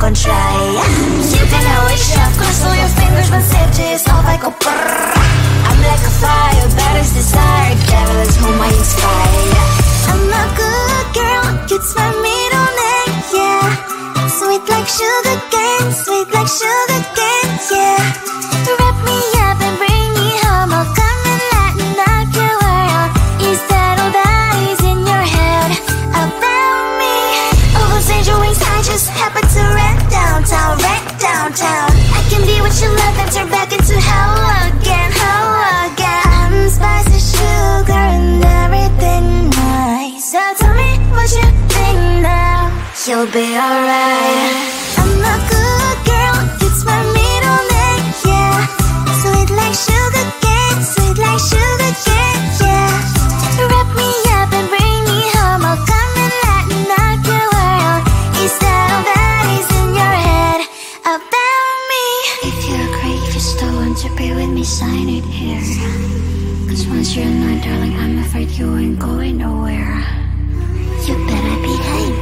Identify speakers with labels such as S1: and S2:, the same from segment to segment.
S1: gon' try. You can always shove, crystal your fingers when safety is off. I go brrrr. I'm like a fire, baddest desire. Devil is whom I inspire. I'm a good girl, it's my middle name, yeah. Sweet like sugar cane, sweet like sugar cane, yeah. Wrap me up and bring me home. I'll come and lighten up your world. Is that all that is in your head about me? Oh, those angel wings, I just happen to rent downtown, rent downtown. I can be what you love and turn back into hell again, hell again. I'm spicy sugar and everything nice. So tell me what you think now. You'll be alright. I'm a good girl, it's my middle name, yeah. Sweet like sugar cane, sweet like sugar cane, yeah. Wrap me up and bring me home. I'll come and lighten up your world. Is that all that is in your head about me? If you're great, if you still want to be with me, sign it here. Cause once you're not, darling, I'm afraid you ain't going nowhere. You better behave,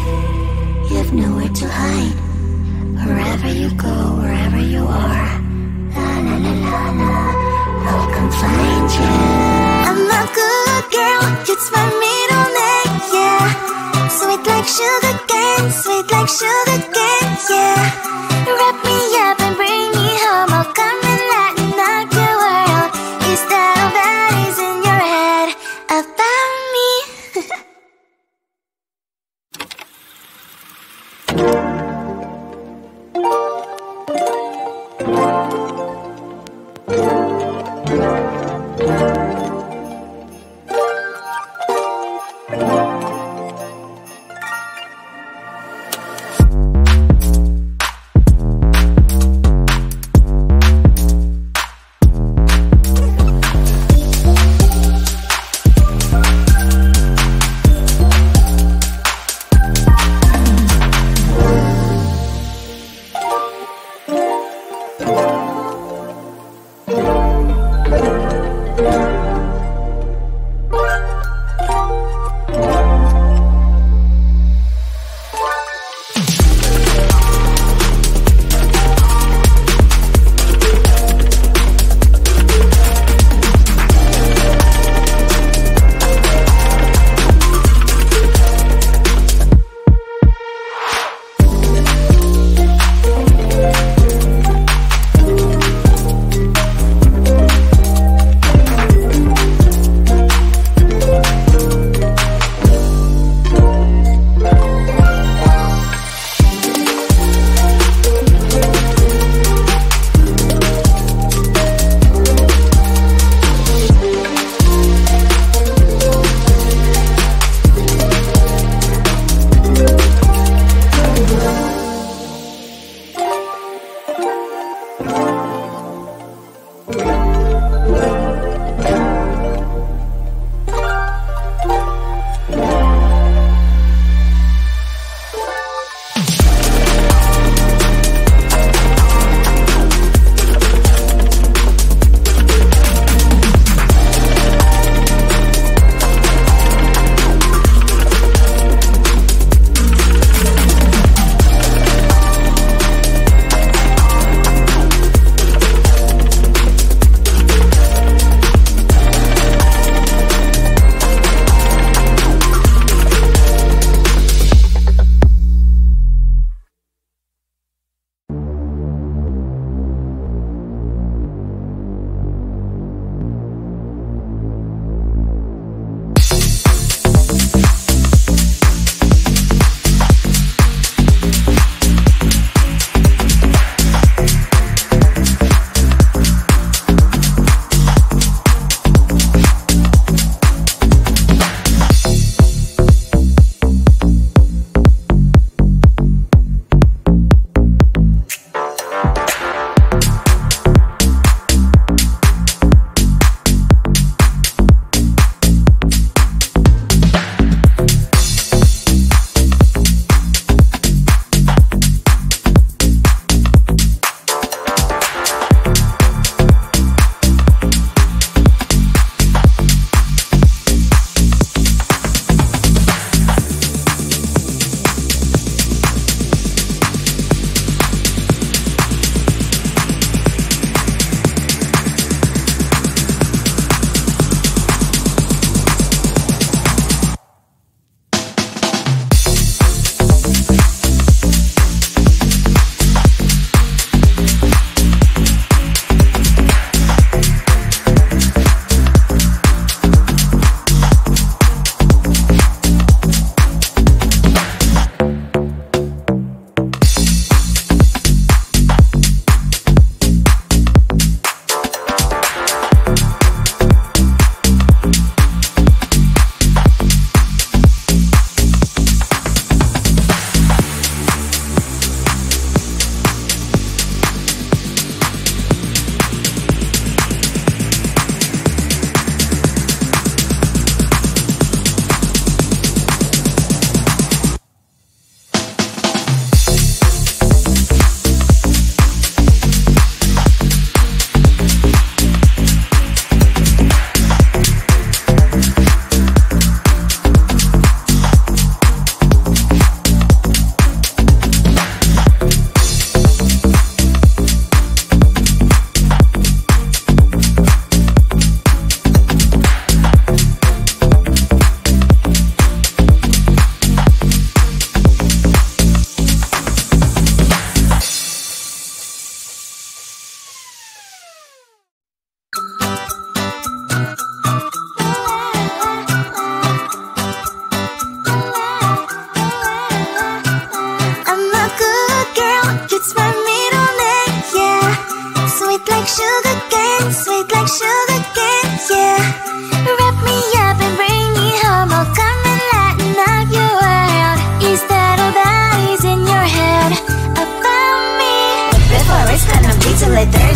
S1: you have nowhere to hide. Wherever you go, wherever you are, la la la la la, I'll come find you. I'm a good girl, it's my middle name, yeah. Sweet like sugar cane, sweet like sugar cane, yeah. Wrap me up and bring me home. I'll come and lighten up your world. Is that all that is in your head about me?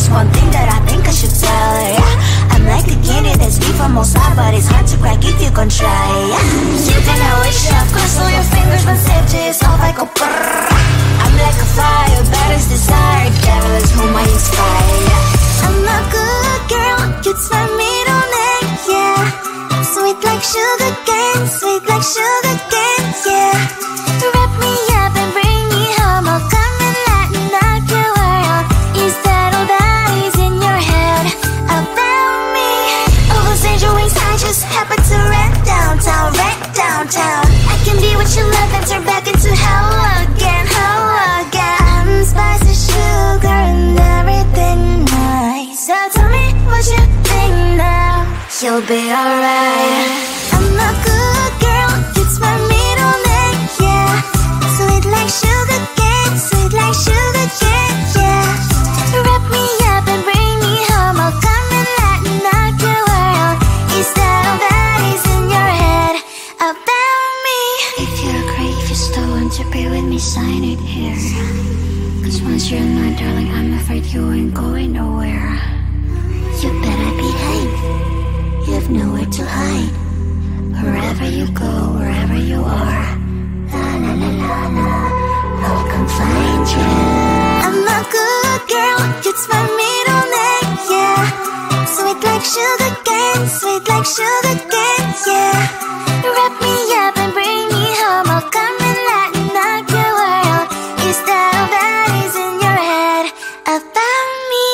S1: There's one thing that I think I should tell her, yeah. I'm like a candy that's sweet from outside, but it's hard to crack if you gon' try, yeah. You can always shove, cross all your fingers, but safety is off, I go brrrr. I'm like a fire, bad as desire, devil is whom I inspire, yeah. I'm a good girl, it's my middle name, yeah. Sweet like sugar cane, sweet like sugar cane, yeah. Wrap me up and bring me home, I'll come and lighten up your world. Is that all that is in your head about me? Oh, those angel wings, I just happen to rent downtown, I can be what you love and turn back into hell again, I'm spicy sugar and everything nice. So tell me what you think now, you'll be alright. I'm a good girl, it's my middle name, yeah. Sweet like sugar cane, yeah. Wrap me up and bring me home, I'll come and lighten up your world. Is that all that is in your head about me? If you're great, if you're stolen to be with me, sign it here. Cause once you're not, darling, I'm afraid you ain't going nowhere. You better behave, you have nowhere to hide. Wherever you go, wherever you are, la la la la la, I'll come find you. I'm a good girl, it's my middle name, yeah. Sweet like sugar cane, yeah. Wrap me up and bring me home, I'll come and lighten up your world. Is that all that is in your head about me?